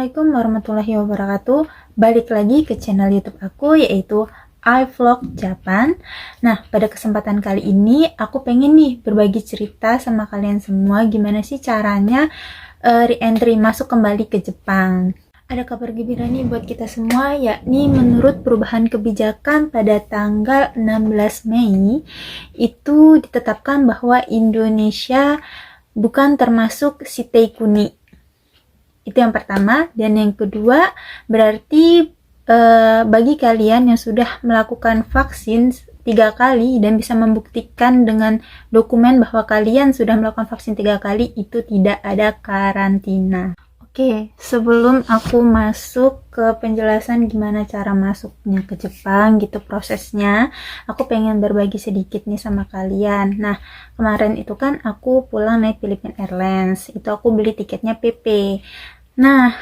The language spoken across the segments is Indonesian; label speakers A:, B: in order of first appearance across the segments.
A: Assalamualaikum warahmatullahi wabarakatuh. Balik lagi ke channel YouTube aku, yaitu iVlog Japan. Nah, pada kesempatan kali ini aku pengen nih berbagi cerita sama kalian semua gimana sih caranya re-entry masuk kembali ke Jepang. Ada kabar gembira nih buat kita semua, yakni menurut perubahan kebijakan pada tanggal 16 Mei itu ditetapkan bahwa Indonesia bukan termasuk Shitei Kuni. Itu yang pertama. Dan yang kedua, berarti bagi kalian yang sudah melakukan vaksin 3 kali dan bisa membuktikan dengan dokumen bahwa kalian sudah melakukan vaksin 3 kali, itu tidak ada karantina. Oke, sebelum aku masuk ke penjelasan gimana cara masuknya ke Jepang gitu prosesnya, aku pengen berbagi sedikit nih sama kalian. Nah, kemarin itu kan aku pulang naik Philippine Airlines, itu aku beli tiketnya PP. Nah,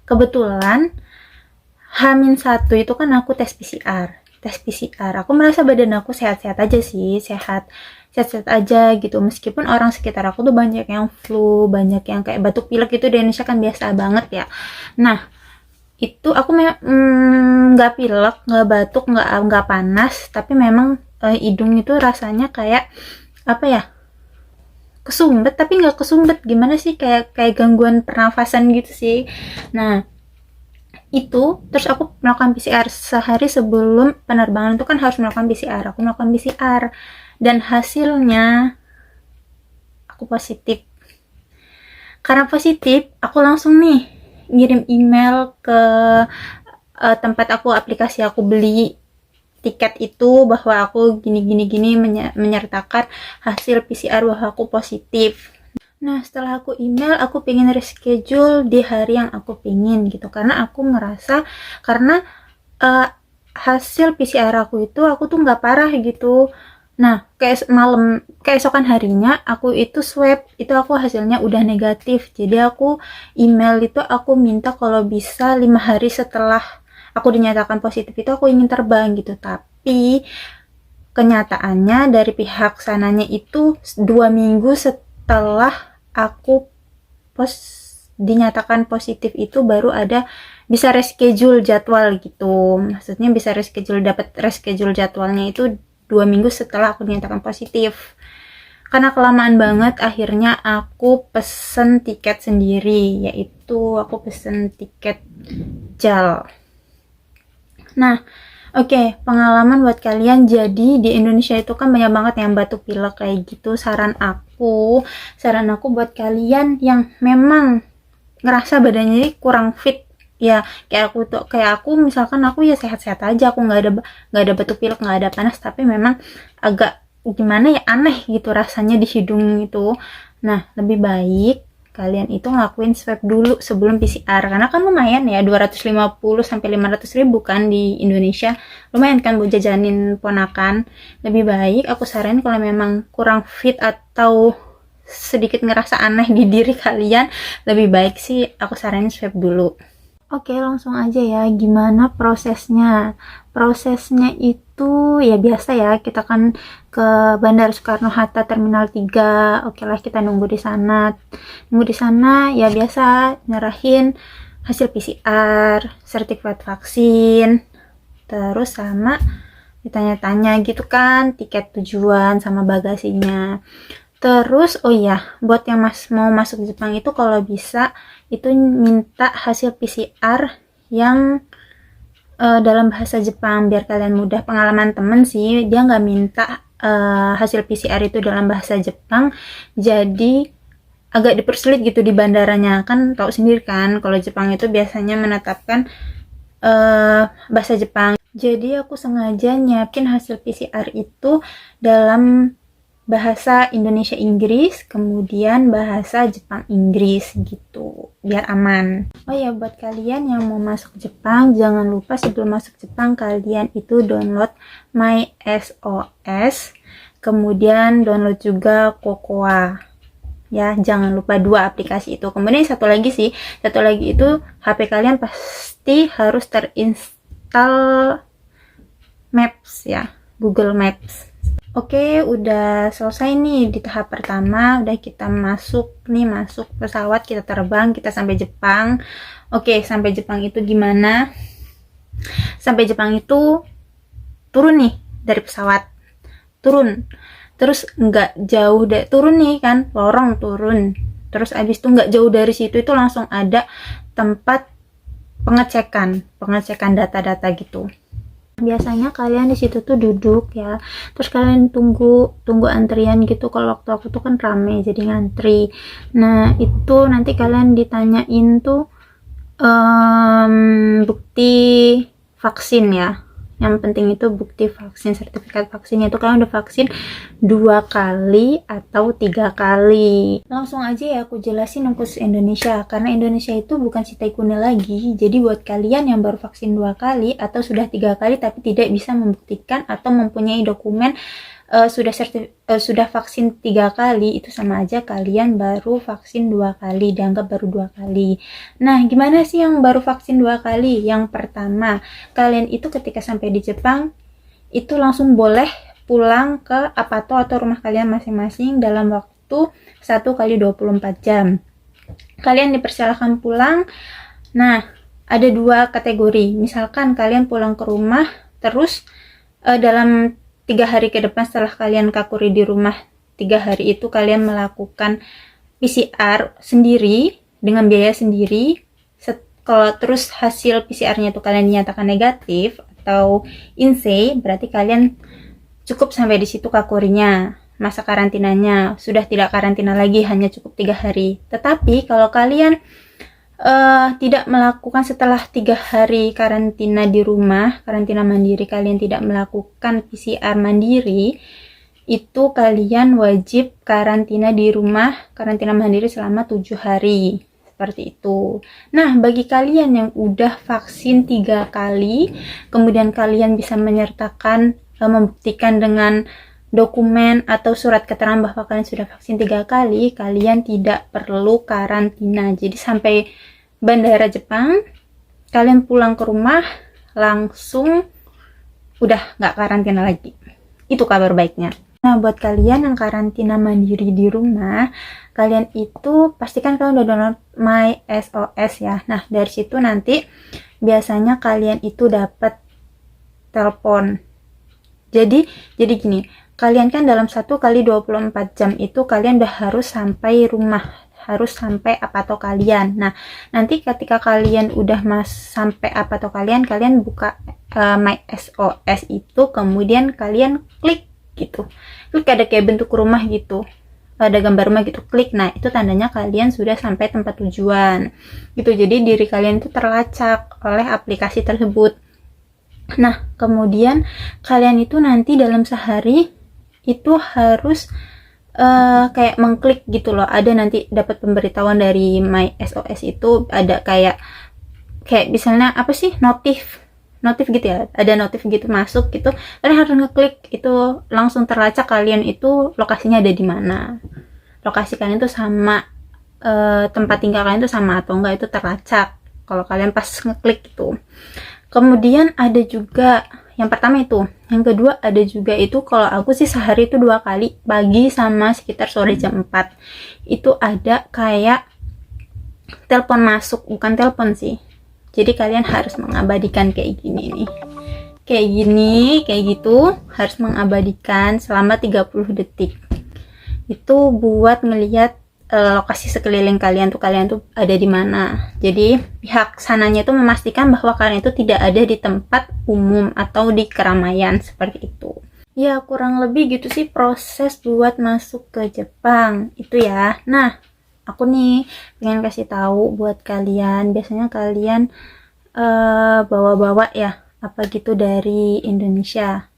A: kebetulan H-1 itu kan aku tes PCR. Aku merasa badan aku sehat-sehat aja sih, sehat aja gitu. Meskipun orang sekitar aku tuh banyak yang flu, banyak yang kayak batuk pilek, itu di Indonesia kan biasa banget ya. Nah, itu aku nggak pilek, nggak batuk, nggak panas, tapi memang hidung itu rasanya kayak apa ya? Kesumbet, tapi nggak kesumbet, gimana sih, kayak gangguan pernafasan gitu sih. Nah, itu terus aku melakukan PCR sehari sebelum penerbangan. Itu kan harus melakukan PCR. Aku melakukan PCR dan hasilnya aku positif. Karena positif, aku langsung nih ngirim email ke tempat aplikasi aku beli tiket itu bahwa aku gini menyertakan hasil PCR bahwa aku positif. Nah, setelah aku email, aku pengen reschedule di hari yang aku pengen gitu, karena aku ngerasa karena hasil PCR aku tuh nggak parah gitu. Nah, keesokan harinya aku itu swab, itu aku hasilnya udah negatif. Jadi aku email itu aku minta kalau bisa 5 hari setelah aku dinyatakan positif itu aku ingin terbang gitu. Tapi kenyataannya dari pihak sananya itu 2 minggu setelah aku dinyatakan positif itu baru ada bisa reschedule jadwal gitu. Maksudnya bisa dapat reschedule jadwalnya itu 2 minggu setelah aku dinyatakan positif. Karena kelamaan banget, akhirnya aku pesen tiket sendiri, yaitu aku pesen tiket JAL. Nah, oke, pengalaman buat kalian. Jadi di Indonesia itu kan banyak banget yang batuk pilek kayak gitu. Saran aku buat kalian yang memang ngerasa badannya kurang fit, ya kayak aku misalkan aku ya sehat-sehat aja, aku nggak ada batuk pilek, nggak ada panas, tapi memang agak gimana ya, aneh gitu rasanya di hidung itu. Nah, lebih baik kalian itu ngelakuin swab dulu sebelum PCR, karena kan lumayan ya, 250 sampai 500 ribu kan di Indonesia, lumayan kan buat jajanin ponakan. Lebih baik aku saranin kalau memang kurang fit atau sedikit ngerasa aneh di diri kalian, lebih baik sih aku saranin swab dulu. Oke, langsung aja ya, gimana prosesnya. Prosesnya itu ya biasa ya, kita kan ke Bandara Soekarno-Hatta Terminal 3. Oke lah, kita nunggu di sana ya biasa, nyerahin hasil PCR, sertifikat vaksin, terus sama ditanya-tanya gitu kan tiket tujuan sama bagasinya. Terus oh iya, buat yang mau masuk Jepang itu kalau bisa itu minta hasil PCR yang dalam bahasa Jepang biar kalian mudah. Pengalaman temen sih, dia nggak minta hasil PCR itu dalam bahasa Jepang, jadi agak dipersulit gitu di bandaranya. Kan tahu sendiri kan kalau Jepang itu biasanya menetapkan bahasa Jepang. Jadi aku sengaja nyiapin hasil PCR itu dalam bahasa Indonesia Inggris, kemudian bahasa Jepang Inggris gitu, biar aman. Oh ya, buat kalian yang mau masuk Jepang, jangan lupa sebelum masuk Jepang kalian itu download MySOS, kemudian download juga Cocoa. Ya, jangan lupa 2 aplikasi itu. Kemudian satu lagi itu HP kalian pasti harus terinstall Maps ya, Google Maps. Oke, udah selesai nih di tahap pertama, udah kita masuk pesawat, kita terbang, kita sampai Jepang. Oke, sampai Jepang itu gimana? Sampai Jepang itu turun nih dari pesawat, turun. Terus nggak jauh turun nih kan, lorong turun. Terus abis itu nggak jauh dari situ itu langsung ada tempat pengecekan data-data gitu. Biasanya kalian di situ tuh duduk ya, terus kalian tunggu antrian gitu. Kalau waktu aku tuh kan rame jadi ngantri. Nah itu nanti kalian ditanyain tuh bukti vaksin ya. Yang penting itu bukti vaksin, sertifikat vaksinnya itu kalian udah vaksin 2 kali atau 3 kali. Langsung aja ya aku jelasin khusus Indonesia, karena Indonesia itu bukan Sitai Kune lagi. Jadi buat kalian yang baru vaksin 2 kali atau sudah 3 kali tapi tidak bisa membuktikan atau mempunyai dokumen sudah vaksin 3 kali, itu sama aja kalian baru vaksin 2 kali, dianggap baru 2 kali. Nah gimana sih yang baru vaksin 2 kali? Yang pertama, kalian itu ketika sampai di Jepang itu langsung boleh pulang ke apato atau rumah kalian masing-masing dalam waktu 1 kali 24 jam. Kalian dipersilahkan pulang. Nah ada 2 kategori, misalkan kalian pulang ke rumah terus dalam 3 hari ke depan setelah kalian kakuri di rumah, 3 hari itu kalian melakukan PCR sendiri dengan biaya sendiri. Kalau terus hasil PCR-nya itu kalian dinyatakan negatif atau insei, berarti kalian cukup sampai di situ kakurinya. Masa karantinanya sudah tidak karantina lagi, hanya cukup 3 hari. Tetapi kalau kalian tidak melakukan setelah 3 hari karantina di rumah, karantina mandiri, kalian tidak melakukan PCR mandiri, itu kalian wajib karantina di rumah, karantina mandiri selama 7 hari. Seperti itu. Nah, bagi kalian yang udah vaksin 3 kali, kemudian kalian bisa menyertakan, membuktikan dengan dokumen atau surat keterangan bahwa kalian sudah vaksin 3 kali, kalian tidak perlu karantina. Jadi sampai bandara Jepang, kalian pulang ke rumah langsung udah nggak karantina lagi. Itu kabar baiknya. Nah buat kalian yang karantina mandiri di rumah, kalian itu pastikan kalian udah download My SOS ya. Nah dari situ nanti biasanya kalian itu dapat telepon. Jadi gini, kalian kan dalam 1 kali 24 jam itu kalian udah harus sampai rumah, harus sampai apato kalian. Nah nanti ketika kalian udah sampai apato kalian buka My SOS itu, kemudian kalian klik gitu, klik ada kayak bentuk rumah gitu, ada gambar rumah gitu, klik. Nah itu tandanya kalian sudah sampai tempat tujuan gitu. Jadi diri kalian itu terlacak oleh aplikasi tersebut. Nah kemudian kalian itu nanti dalam sehari itu harus kayak mengklik gitu loh. Ada nanti dapat pemberitahuan dari My SOS itu, ada kayak misalnya apa sih, notif gitu ya, ada notif gitu masuk gitu, kalian harus ngeklik itu, langsung terlacak kalian itu lokasinya ada di mana, lokasi kalian itu sama tempat tinggal kalian itu sama atau enggak, itu terlacak kalau kalian pas ngeklik itu. Kemudian ada juga yang pertama itu, yang kedua ada juga itu, kalau aku sih sehari itu 2 kali, pagi sama sekitar sore jam 4 itu ada kayak telepon masuk, bukan telepon sih, jadi kalian harus mengabadikan kayak gini nih, kayak gitu, harus mengabadikan selama 30 detik. Itu buat melihat lokasi sekeliling kalian tuh ada di mana. Jadi pihak sananya itu memastikan bahwa kalian itu tidak ada di tempat umum atau di keramaian, seperti itu. Ya kurang lebih gitu sih proses buat masuk ke Jepang itu ya. Nah aku nih pengen kasih tahu buat kalian, biasanya kalian bawa-bawa ya apa gitu dari Indonesia.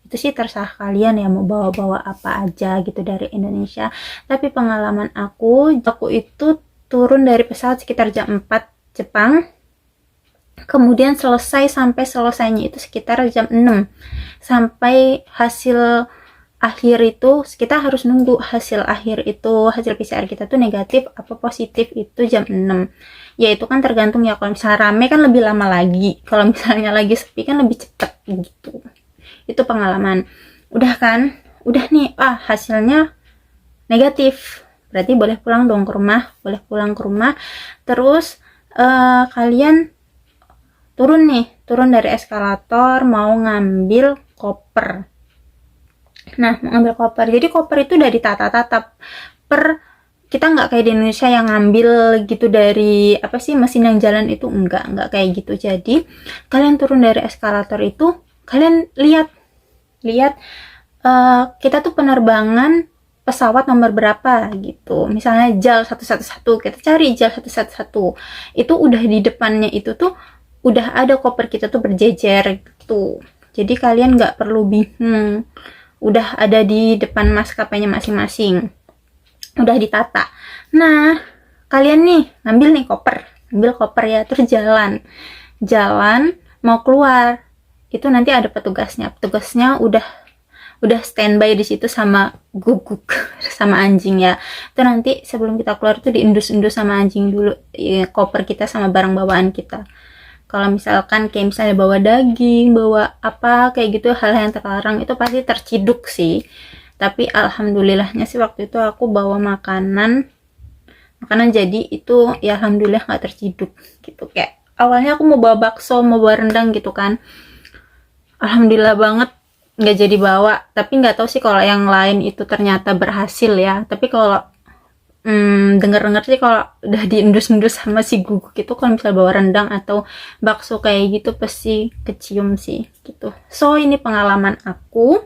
A: Itu sih terserah kalian ya mau bawa-bawa apa aja gitu dari Indonesia. Tapi pengalaman aku itu turun dari pesawat sekitar jam 4 Jepang, kemudian sampai selesainya itu sekitar jam 6, sampai hasil akhir itu kita harus nunggu hasil akhir itu, hasil PCR kita tuh negatif apa positif itu jam 6. Ya itu kan tergantung ya, kalau misalnya rame kan lebih lama lagi, kalau misalnya lagi sepi kan lebih cepet gitu. Itu pengalaman. Udah kan udah nih, hasilnya negatif, berarti boleh pulang dong ke rumah, boleh pulang ke rumah. Terus kalian turun dari eskalator, mau ngambil koper. Nah, mau ngambil koper, jadi koper itu udah ditata-tata kita nggak kayak di Indonesia yang ngambil gitu dari mesin yang jalan itu, enggak kayak gitu. Jadi kalian turun dari eskalator itu, kalian lihat kita tuh penerbangan pesawat nomor berapa gitu, misalnya JAL 111, kita cari JAL 111, itu udah di depannya itu tuh udah ada koper kita tuh berjejer gitu. Jadi kalian nggak perlu bingung, udah ada di depan maskapainya masing-masing, udah ditata. Nah, kalian nih ngambil koper ya, terus jalan mau keluar, itu nanti ada petugasnya udah standby di situ sama guguk sama anjing ya. Itu nanti sebelum kita keluar tuh diindus-indus sama anjing dulu ya, koper kita sama barang bawaan kita. Kalau misalkan kayak misalnya bawa daging, bawa apa kayak gitu, hal yang terlarang itu pasti terciduk sih. Tapi alhamdulillahnya sih waktu itu aku bawa makanan jadi itu ya alhamdulillah nggak terciduk gitu. Kayak awalnya aku mau bawa bakso, mau bawa rendang gitu kan, alhamdulillah banget nggak jadi bawa. Tapi nggak tahu sih kalau yang lain itu ternyata berhasil ya. Tapi kalau denger-denger sih kalau udah diendus-endus sama si guguk itu, kalau misalnya bawa rendang atau bakso kayak gitu pasti kecium sih gitu. So ini pengalaman aku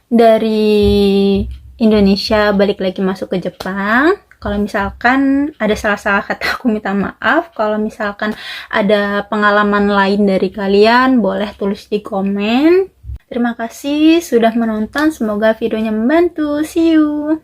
A: dari Indonesia balik lagi masuk ke Jepang. Kalau misalkan ada salah-salah kata aku minta maaf. Kalau misalkan ada pengalaman lain dari kalian, boleh tulis di komen. Terima kasih sudah menonton, semoga videonya membantu. See you.